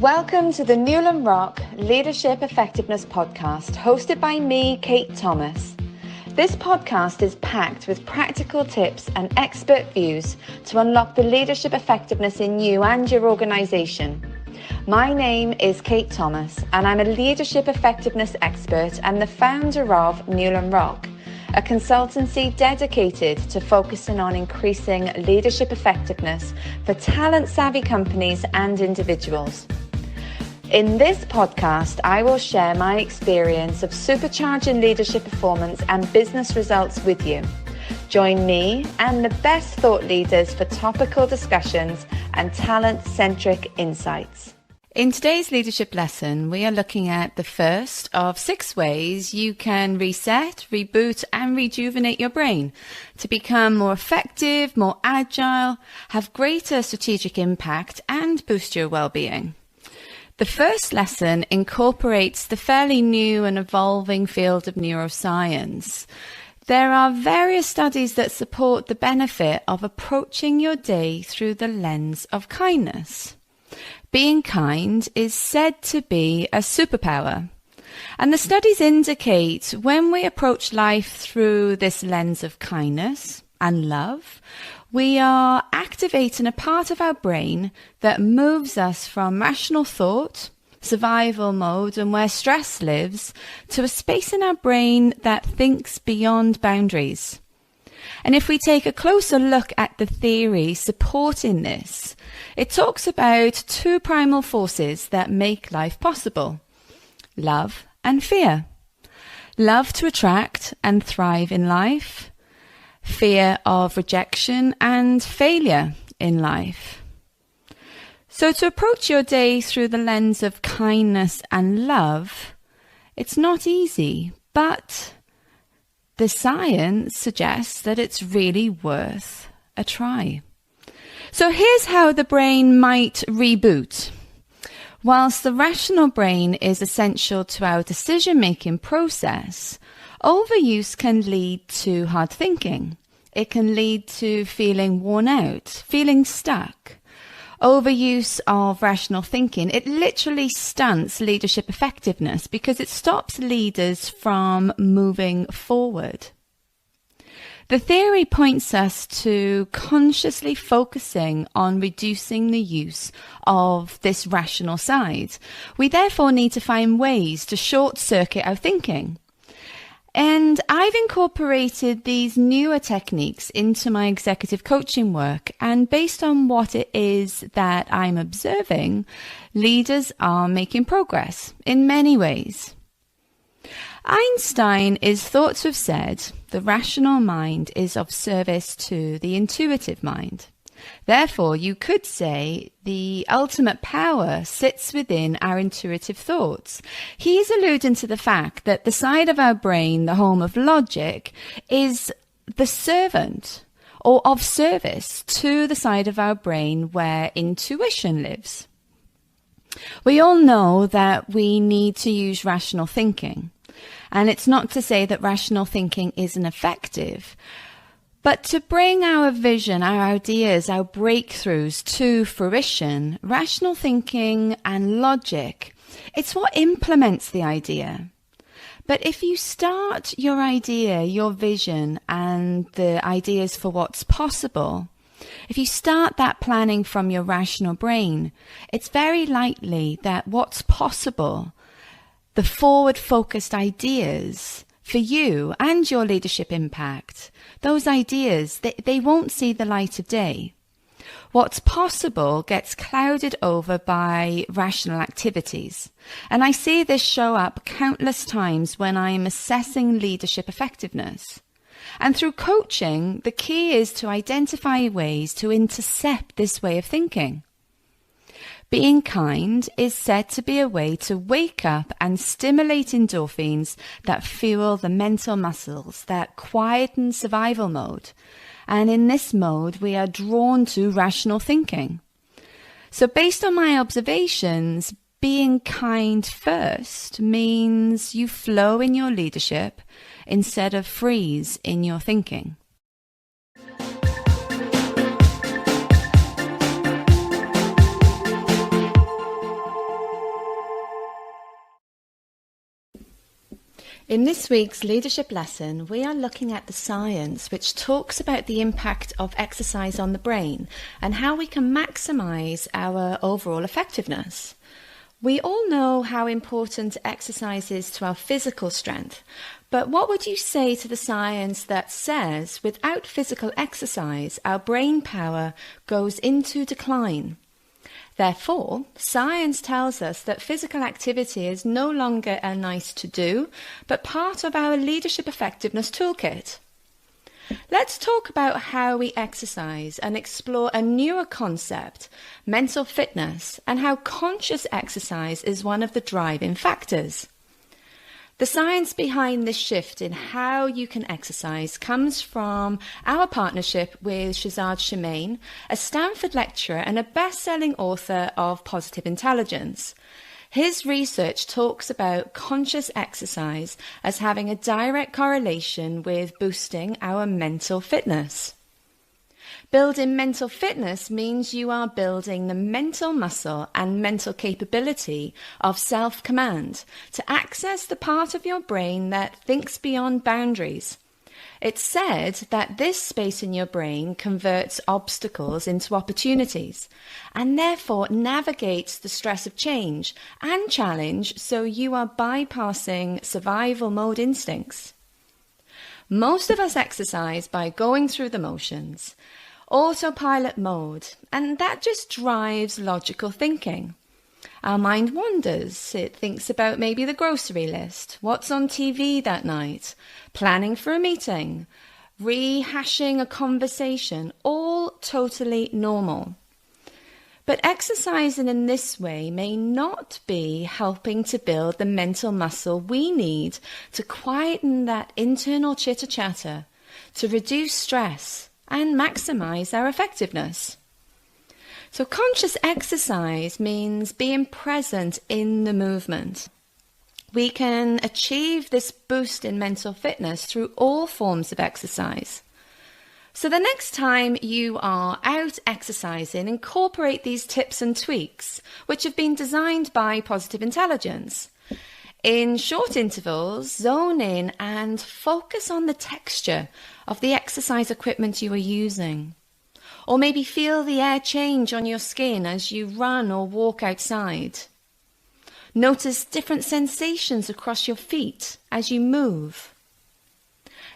Welcome to the Newland Rock Leadership Effectiveness Podcast, hosted by me, Kate Thomas. This podcast is packed with practical tips and expert views to unlock the leadership effectiveness in you and your organization. My name is Kate Thomas, and I'm a leadership effectiveness expert and the founder of Newland Rock, a consultancy dedicated to focusing on increasing leadership effectiveness for talent-savvy companies and individuals. In this podcast, I will share my experience of supercharging leadership performance and business results with you. Join me and the best thought leaders for topical discussions and talent-centric insights. In today's leadership lesson, we are looking at the first of 6 ways you can reset, reboot, and rejuvenate your brain to become more effective, more agile, have greater strategic impact, and boost your well-being. The first lesson incorporates the fairly new and evolving field of neuroscience. There are various studies that support the benefit of approaching your day through the lens of kindness. Being kind is said to be a superpower, and the studies indicate when we approach life through this lens of kindness and love, we are activating a part of our brain that moves us from rational thought, survival mode, and where stress lives, to a space in our brain that thinks beyond boundaries. And if we take a closer look at the theory supporting this, it talks about 2 primal forces that make life possible: love and fear. Love to attract and thrive in life, fear of rejection and failure in life. So to approach your day through the lens of kindness and love, it's not easy, but the science suggests that it's really worth a try. So here's how the brain might reboot. Whilst the rational brain is essential to our decision-making process, overuse can lead to hard thinking. It can lead to feeling worn out, feeling stuck. Overuse of rational thinking, it literally stunts leadership effectiveness because it stops leaders from moving forward. The theory points us to consciously focusing on reducing the use of this rational side. We therefore need to find ways to short-circuit our thinking. And I've incorporated these newer techniques into my executive coaching work, and based on what it is that I'm observing, leaders are making progress in many ways. Einstein is thought to have said, "The rational mind is of service to the intuitive mind." Therefore, you could say the ultimate power sits within our intuitive thoughts. He's alluding to the fact that the side of our brain, the home of logic, is the servant or of service to the side of our brain where intuition lives. We all know that we need to use rational thinking. And it's not to say that rational thinking isn't effective, but to bring our vision, our ideas, our breakthroughs to fruition, rational thinking and logic, it's what implements the idea. But if you start your idea, your vision, and the ideas for what's possible, if you start that planning from your rational brain, it's very likely that what's possible, the forward-focused ideas for you and your leadership impact, those ideas, they won't see the light of day. What's possible gets clouded over by rational activities. And I see this show up countless times when I'm assessing leadership effectiveness. And through coaching, the key is to identify ways to intercept this way of thinking. Being kind is said to be a way to wake up and stimulate endorphins that fuel the mental muscles, that quieten survival mode. And in this mode, we are drawn to rational thinking. So based on my observations, being kind first means you flow in your leadership instead of freeze in your thinking. In this week's leadership lesson, we are looking at the science which talks about the impact of exercise on the brain and how we can maximize our overall effectiveness. We all know how important exercise is to our physical strength, but what would you say to the science that says without physical exercise, our brain power goes into decline? Therefore, science tells us that physical activity is no longer a nice to do, but part of our leadership effectiveness toolkit. Let's talk about how we exercise and explore a newer concept, mental fitness, and how conscious exercise is one of the driving factors. The science behind this shift in how you can exercise comes from our partnership with Shazad Shemaine, a Stanford lecturer and a best-selling author of Positive Intelligence. His research talks about conscious exercise as having a direct correlation with boosting our mental fitness. Building mental fitness means you are building the mental muscle and mental capability of self-command to access the part of your brain that thinks beyond boundaries. It's said that this space in your brain converts obstacles into opportunities and therefore navigates the stress of change and challenge, so you are bypassing survival mode instincts. Most of us exercise by going through the motions, autopilot mode, and that just drives logical thinking. Our mind wanders. It thinks about maybe the grocery list, what's on TV that night, planning for a meeting, rehashing a conversation, all totally normal. But exercising in this way may not be helping to build the mental muscle we need to quieten that internal chitter-chatter, to reduce stress, and maximize our effectiveness. So conscious exercise means being present in the movement. We can achieve this boost in mental fitness through all forms of exercise. So the next time you are out exercising, incorporate these tips and tweaks, which have been designed by Positive Intelligence. In short intervals, zone in and focus on the texture of the exercise equipment you are using. Or maybe feel the air change on your skin as you run or walk outside. Notice different sensations across your feet as you move.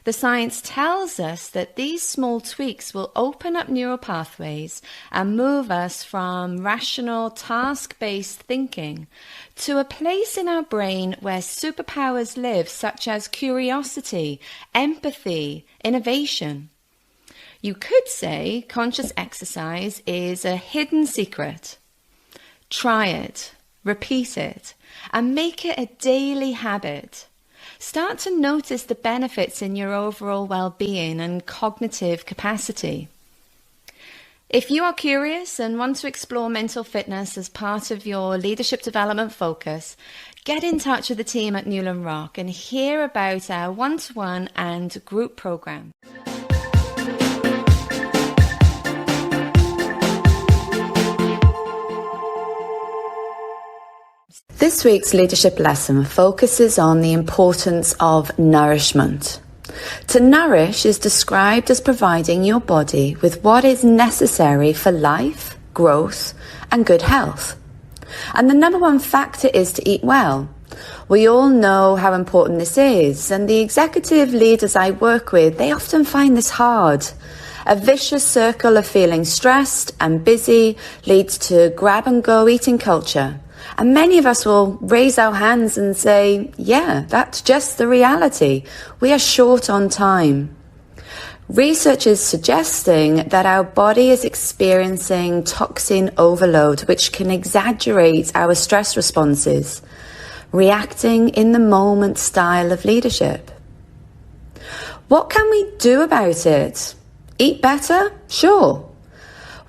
The science tells us that these small tweaks will open up neural pathways and move us from rational, task-based thinking to a place in our brain where superpowers live, such as curiosity, empathy, innovation. You could say conscious exercise is a hidden secret. Try it, repeat it, and make it a daily habit. Start to notice the benefits in your overall well-being and cognitive capacity. If you are curious and want to explore mental fitness as part of your leadership development focus, get in touch with the team at Newland Rock and hear about our one-to-one and group program. This week's leadership lesson focuses on the importance of nourishment. To nourish is described as providing your body with what is necessary for life, growth, and good health. And the number one factor is to eat well. We all know how important this is, and the executive leaders I work with, they often find this hard. A vicious circle of feeling stressed and busy leads to grab-and-go eating culture. And many of us will raise our hands and say, yeah, that's just the reality. We are short on time. Research is suggesting that our body is experiencing toxin overload, which can exaggerate our stress responses, reacting in the moment style of leadership. What can we do about it? Eat better? Sure.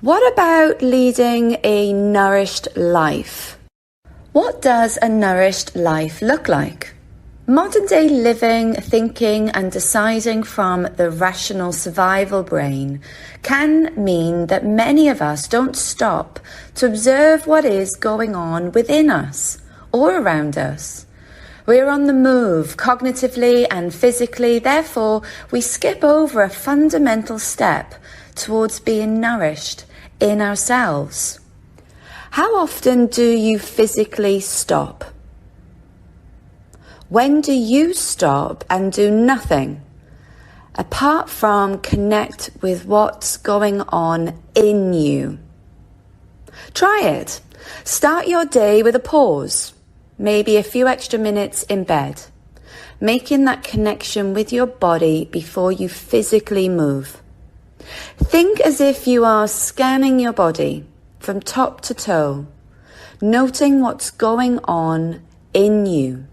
What about leading a nourished life? What does a nourished life look like? Modern day living, thinking and deciding from the rational survival brain can mean that many of us don't stop to observe what is going on within us or around us. We're on the move cognitively and physically, therefore we skip over a fundamental step towards being nourished in ourselves. How often do you physically stop? When do you stop and do nothing apart from connect with what's going on in you? Try it. Start your day with a pause, maybe a few extra minutes in bed, making that connection with your body before you physically move. Think as if you are scanning your body from top to toe, noting what's going on in you.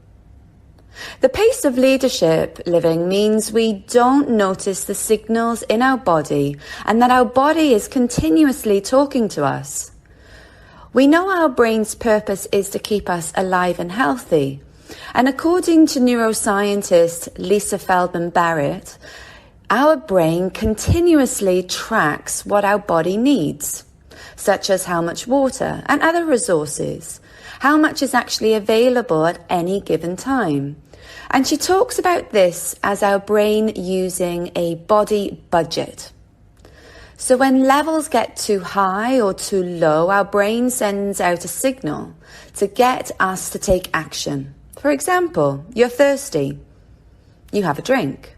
The pace of leadership living means we don't notice the signals in our body and that our body is continuously talking to us. We know our brain's purpose is to keep us alive and healthy. And according to neuroscientist Lisa Feldman Barrett, our brain continuously tracks what our body needs, such as how much water and other resources, how much is actually available at any given time. And she talks about this as our brain using a body budget. So when levels get too high or too low, our brain sends out a signal to get us to take action. For example, you're thirsty. You have a drink.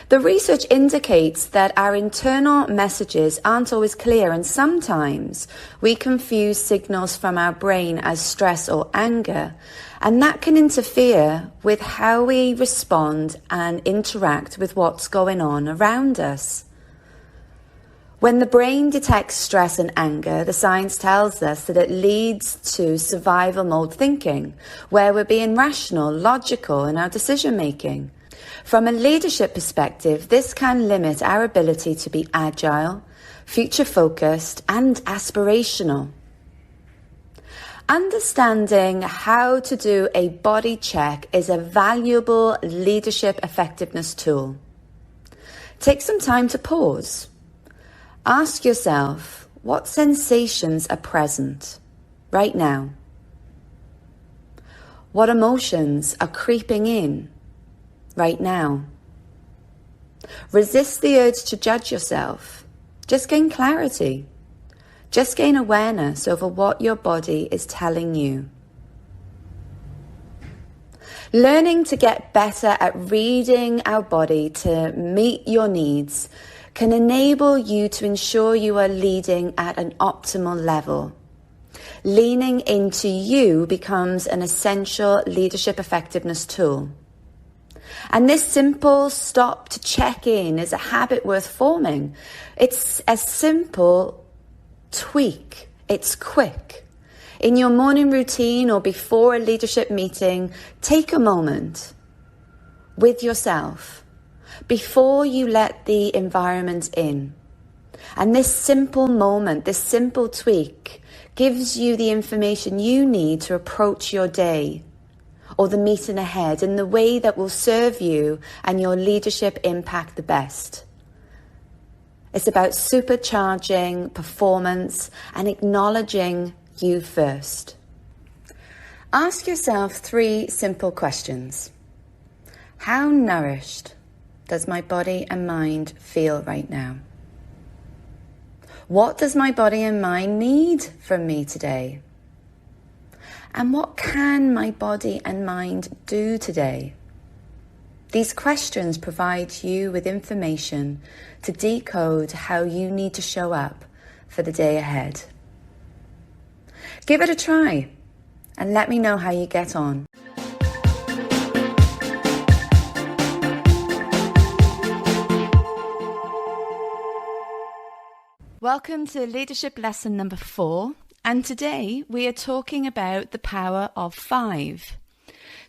The research indicates that our internal messages aren't always clear, and sometimes we confuse signals from our brain as stress or anger, and that can interfere with how we respond and interact with what's going on around us. When the brain detects stress and anger, the science tells us that it leads to survival mode thinking, where we're being rational, logical in our decision making. From a leadership perspective, this can limit our ability to be agile, future-focused, and aspirational. Understanding how to do a body check is a valuable leadership effectiveness tool. Take some time to pause. Ask yourself, what sensations are present right now? What emotions are creeping in right now? Resist the urge to judge yourself. Just gain clarity. Just gain awareness over what your body is telling you. Learning to get better at reading our body to meet your needs can enable you to ensure you are leading at an optimal level. Leaning into you becomes an essential leadership effectiveness tool. And this simple stop to check in is a habit worth forming. It's a simple tweak. It's quick. In your morning routine or before a leadership meeting, take a moment with yourself before you let the environment in. And this simple moment, this simple tweak, gives you the information you need to approach your day or the meeting ahead in the way that will serve you and your leadership impact the best. It's about supercharging performance and acknowledging you first. Ask yourself 3 simple questions. How nourished does my body and mind feel right now? What does my body and mind need from me today? And what can my body and mind do today? These questions provide you with information to decode how you need to show up for the day ahead. Give it a try and let me know how you get on. Welcome to leadership lesson number 4, and today we are talking about the power of 5.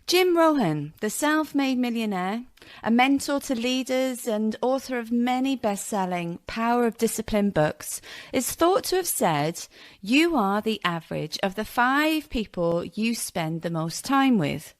Jim Rohn, the self-made millionaire, a mentor to leaders and author of many best-selling Power of Discipline books, is thought to have said, "You are the average of the 5 people you spend the most time with."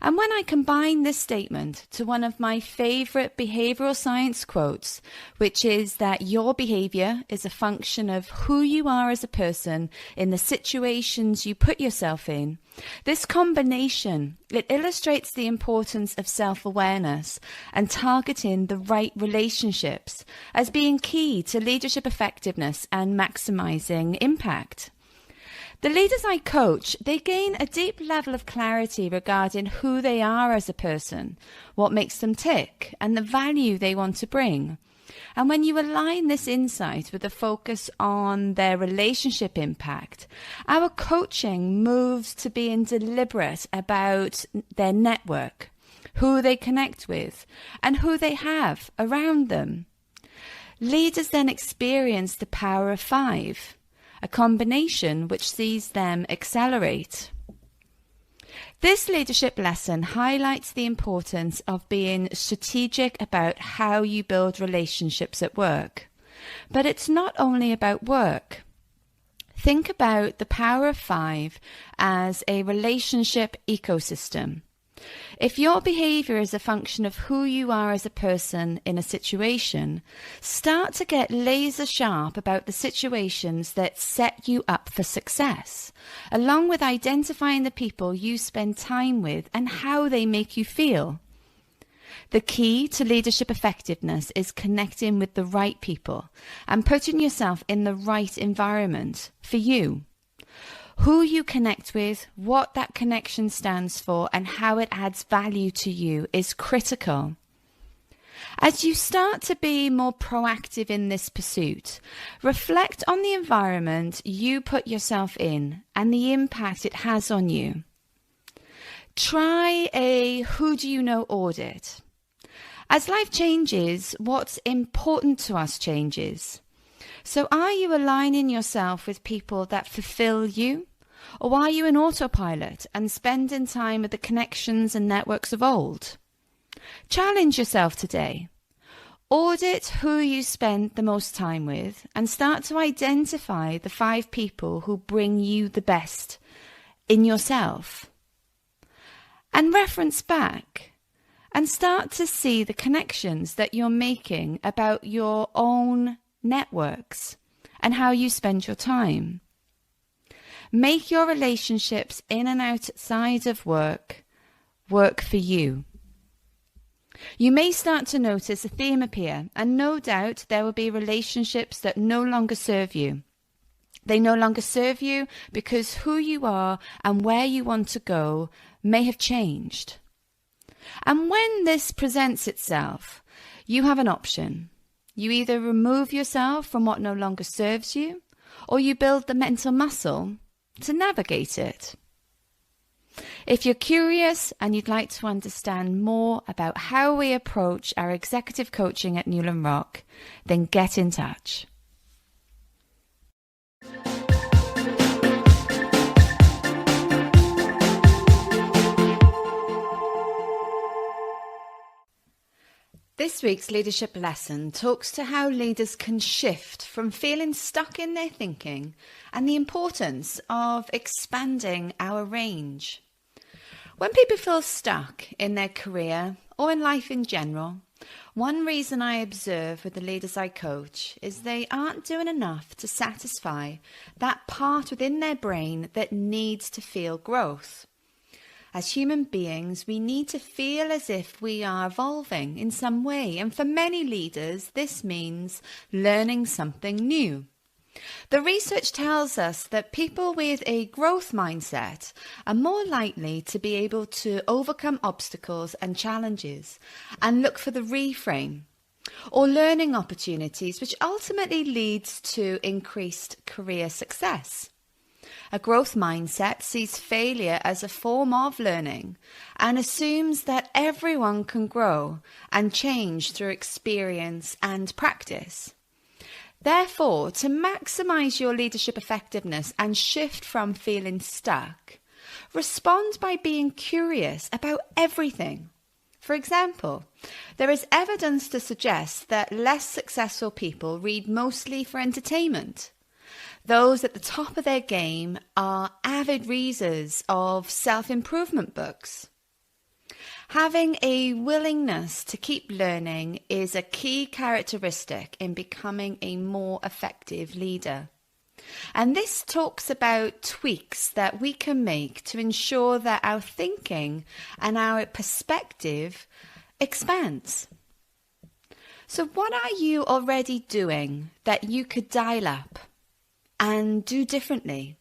And when I combine this statement to one of my favorite behavioral science quotes, which is that your behavior is a function of who you are as a person in the situations you put yourself in, this combination, it illustrates the importance of self-awareness and targeting the right relationships as being key to leadership effectiveness and maximizing impact. The leaders I coach, they gain a deep level of clarity regarding who they are as a person, what makes them tick, and the value they want to bring. And when you align this insight with a focus on their relationship impact, our coaching moves to being deliberate about their network, who they connect with, and who they have around them. Leaders then experience the power of 5. A combination which sees them accelerate. This leadership lesson highlights the importance of being strategic about how you build relationships at work. But it's not only about work. Think about the power of 5 as a relationship ecosystem. If your behavior is a function of who you are as a person in a situation, start to get laser sharp about the situations that set you up for success, along with identifying the people you spend time with and how they make you feel. The key to leadership effectiveness is connecting with the right people and putting yourself in the right environment for you. Who you connect with, what that connection stands for, and how it adds value to you is critical. As you start to be more proactive in this pursuit, reflect on the environment you put yourself in and the impact it has on you. Try a who do you know audit. As life changes, what's important to us changes. So are you aligning yourself with people that fulfill you? Or are you in autopilot and spending time with the connections and networks of old? Challenge yourself today. Audit who you spend the most time with and start to identify the 5 people who bring you the best in yourself. And reference back and start to see the connections that you're making about your own networks and how you spend your time. Make your relationships in and outside of work for you. You may start to notice a theme appear, and no doubt there will be relationships that no longer serve you. They no longer serve you because who you are and where you want to go may have changed. And when this presents itself, you have an option. You either remove yourself from what no longer serves you, or you build the mental muscle to navigate it. If you're curious and you'd like to understand more about how we approach our executive coaching at Newland Rock, then get in touch. This week's leadership lesson talks to how leaders can shift from feeling stuck in their thinking and the importance of expanding our range. When people feel stuck in their career or in life in general, one reason I observe with the leaders I coach is they aren't doing enough to satisfy that part within their brain that needs to feel growth. As human beings, we need to feel as if we are evolving in some way, and for many leaders, this means learning something new. The research tells us that people with a growth mindset are more likely to be able to overcome obstacles and challenges and look for the reframe or learning opportunities, which ultimately leads to increased career success. A growth mindset sees failure as a form of learning and assumes that everyone can grow and change through experience and practice. Therefore, to maximize your leadership effectiveness and shift from feeling stuck, respond by being curious about everything. For example, there is evidence to suggest that less successful people read mostly for entertainment. Those at the top of their game are avid readers of self-improvement books. Having a willingness to keep learning is a key characteristic in becoming a more effective leader. And this talks about tweaks that we can make to ensure that our thinking and our perspective expands. So what are you already doing that you could dial up and do differently?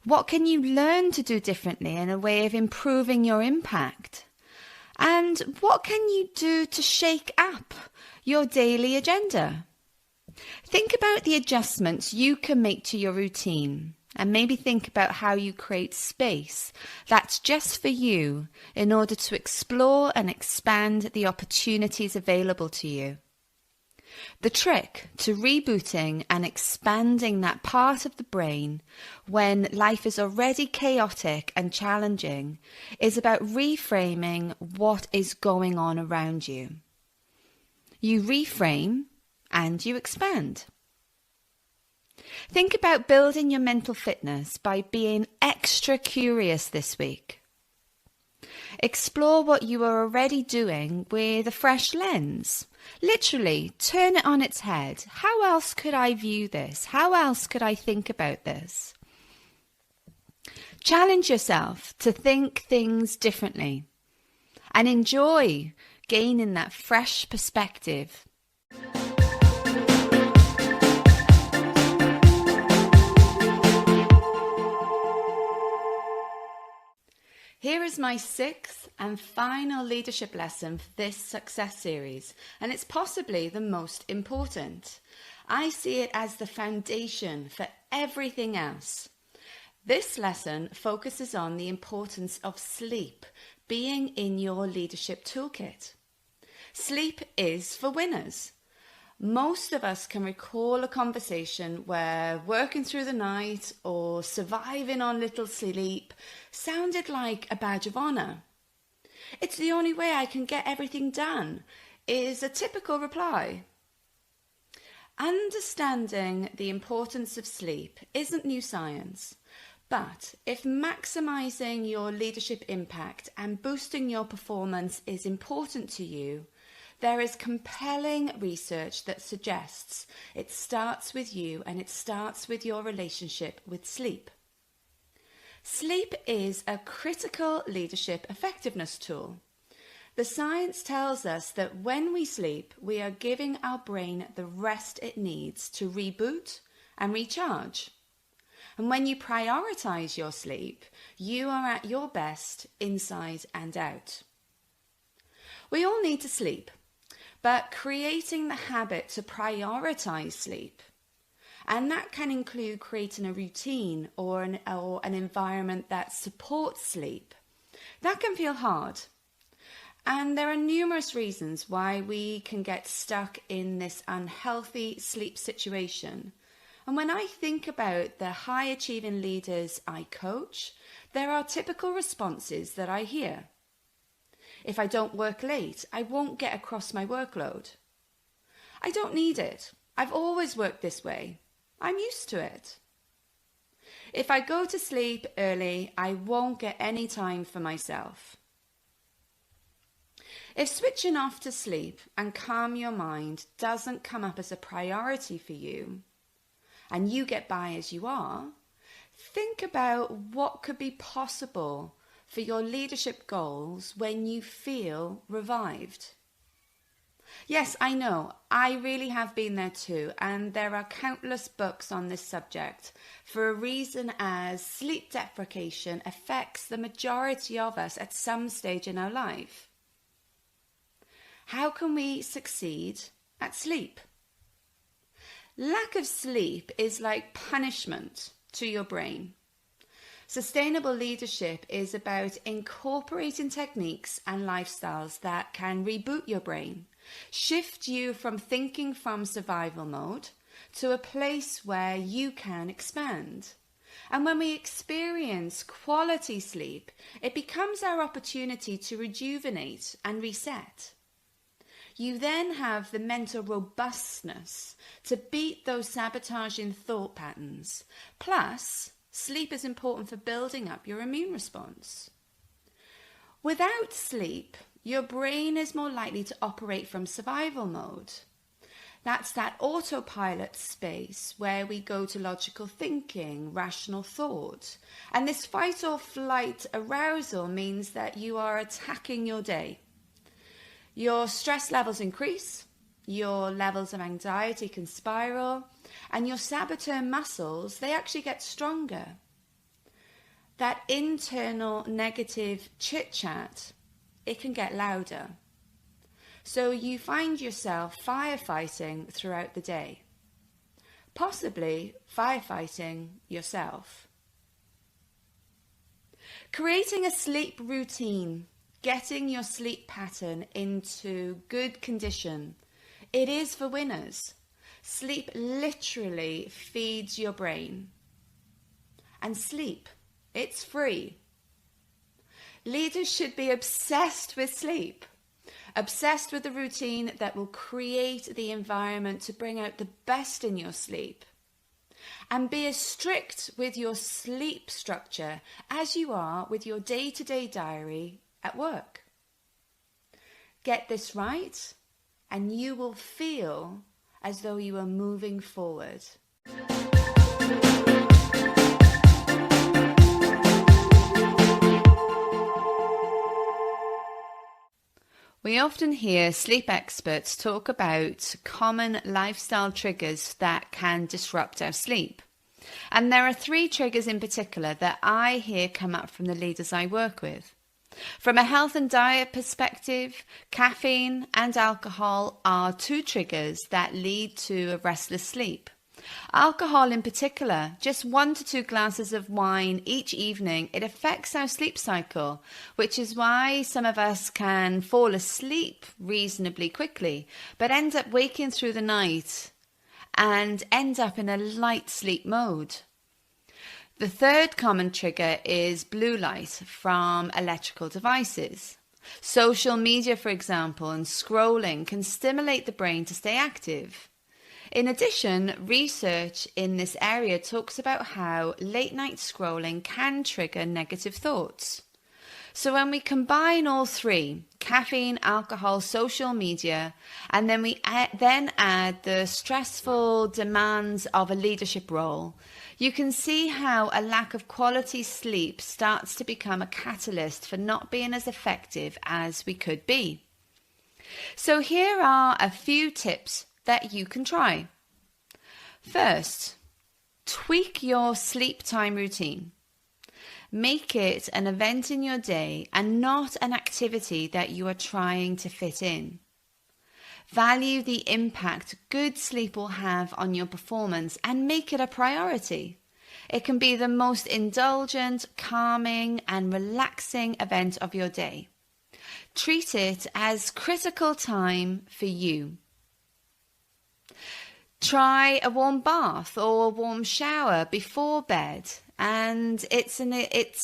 What can you learn to do differently in a way of improving your impact? And what can you do to shake up your daily agenda? Think about the adjustments you can make to your routine, and maybe think about how you create space that's just for you in order to explore and expand the opportunities available to you. The trick to rebooting and expanding that part of the brain when life is already chaotic and challenging is about reframing what is going on around you. You reframe and you expand. Think about building your mental fitness by being extra curious this week. Explore what you are already doing with a fresh lens. Literally, turn it on its head. How else could I view this? How else could I think about this? Challenge yourself to think things differently and enjoy gaining that fresh perspective. Here is my sixth and final leadership lesson for this success series, and it's possibly the most important. I see it as the foundation for everything else. This lesson focuses on the importance of sleep being in your leadership toolkit. Sleep is for winners. Most of us can recall a conversation where working through the night or surviving on little sleep sounded like a badge of honour. It's the only way I can get everything done, is a typical reply. Understanding the importance of sleep isn't new science, but if maximising your leadership impact and boosting your performance is important to you, there is compelling research that suggests it starts with you and it starts with your relationship with sleep. Sleep is a critical leadership effectiveness tool. The science tells us that when we sleep, we are giving our brain the rest it needs to reboot and recharge. And when you prioritize your sleep, you are at your best inside and out. We all need to sleep. But creating the habit to prioritize sleep, and that can include creating a routine or an environment that supports sleep, that can feel hard. And there are numerous reasons why we can get stuck in this unhealthy sleep situation. And when I think about the high achieving leaders I coach, there are typical responses that I hear. If I don't work late, I won't get across my workload. I don't need it. I've always worked this way. I'm used to it. If I go to sleep early, I won't get any time for myself. If switching off to sleep and calm your mind doesn't come up as a priority for you, and you get by as you are, think about what could be possible for your leadership goals when you feel revived. Yes, I know, I really have been there too, and there are countless books on this subject for a reason, as sleep deprivation affects the majority of us at some stage in our life. How can we succeed at sleep? Lack of sleep is like punishment to your brain. Sustainable leadership is about incorporating techniques and lifestyles that can reboot your brain, shift you from thinking from survival mode to a place where you can expand. And when we experience quality sleep, it becomes our opportunity to rejuvenate and reset. You then have the mental robustness to beat those sabotaging thought patterns. Plus, sleep is important for building up your immune response. Without sleep, your brain is more likely to operate from survival mode. That's that autopilot space where we go to logical thinking, rational thought. And this fight or flight arousal means that you are attacking your day. Your stress levels increase, your levels of anxiety can spiral, and your saboteur muscles, they actually get stronger. That internal negative chit-chat, it can get louder. So you find yourself firefighting throughout the day, possibly firefighting yourself. Creating a sleep routine, getting your sleep pattern into good condition, it is for winners. Sleep literally feeds your brain. And sleep, it's free. Leaders should be obsessed with sleep, obsessed with the routine that will create the environment to bring out the best in your sleep. And be as strict with your sleep structure as you are with your day-to-day diary at work. Get this right, and you will feel as though you are moving forward. We often hear sleep experts talk about common lifestyle triggers that can disrupt our sleep. And there are 3 triggers in particular that I hear come up from the leaders I work with. From a health and diet perspective, caffeine and alcohol are 2 triggers that lead to a restless sleep. Alcohol in particular, just 1 to 2 glasses of wine each evening, it affects our sleep cycle, which is why some of us can fall asleep reasonably quickly, but end up waking through the night and end up in a light sleep mode. The 3rd common trigger is blue light from electrical devices. Social media, for example, and scrolling can stimulate the brain to stay active. In addition, research in this area talks about how late night scrolling can trigger negative thoughts. So when we combine all 3, caffeine, alcohol, social media, and then we then add the stressful demands of a leadership role, you can see how a lack of quality sleep starts to become a catalyst for not being as effective as we could be. So here are a few tips that you can try. First, tweak your sleep time routine. Make it an event in your day and not an activity that you are trying to fit in. Value the impact good sleep will have on your performance and make it a priority. It can be the most indulgent, calming, and relaxing event of your day. Treat it as critical time for you. Try a warm bath or a warm shower before bed, and it's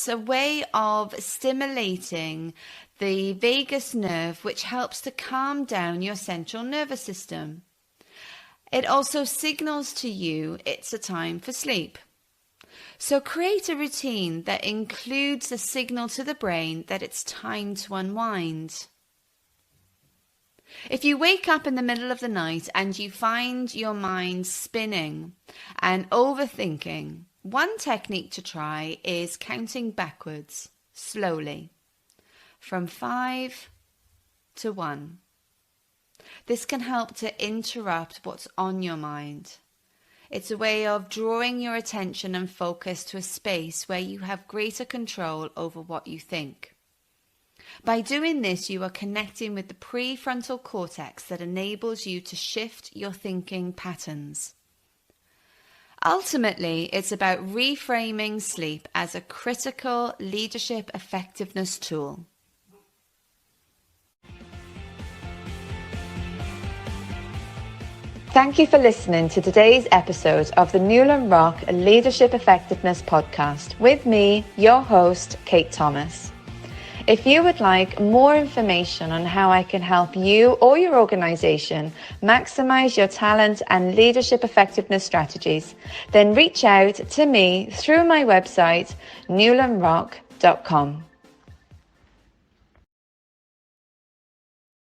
a way of stimulating the vagus nerve, which helps to calm down your central nervous system. It also signals to you it's a time for sleep. So create a routine that includes a signal to the brain that it's time to unwind. If you wake up in the middle of the night and you find your mind spinning and overthinking, one technique to try is counting backwards, slowly, from 5 to 1. This can help to interrupt what's on your mind. It's a way of drawing your attention and focus to a space where you have greater control over what you think. By doing this, you are connecting with the prefrontal cortex that enables you to shift your thinking patterns. Ultimately, it's about reframing sleep as a critical leadership effectiveness tool. Thank you for listening to today's episode of the Newland Rock Leadership Effectiveness Podcast with me, your host, Kate Thomas. If you would like more information on how I can help you or your organization maximize your talent and leadership effectiveness strategies, then reach out to me through my website, newlandrock.com.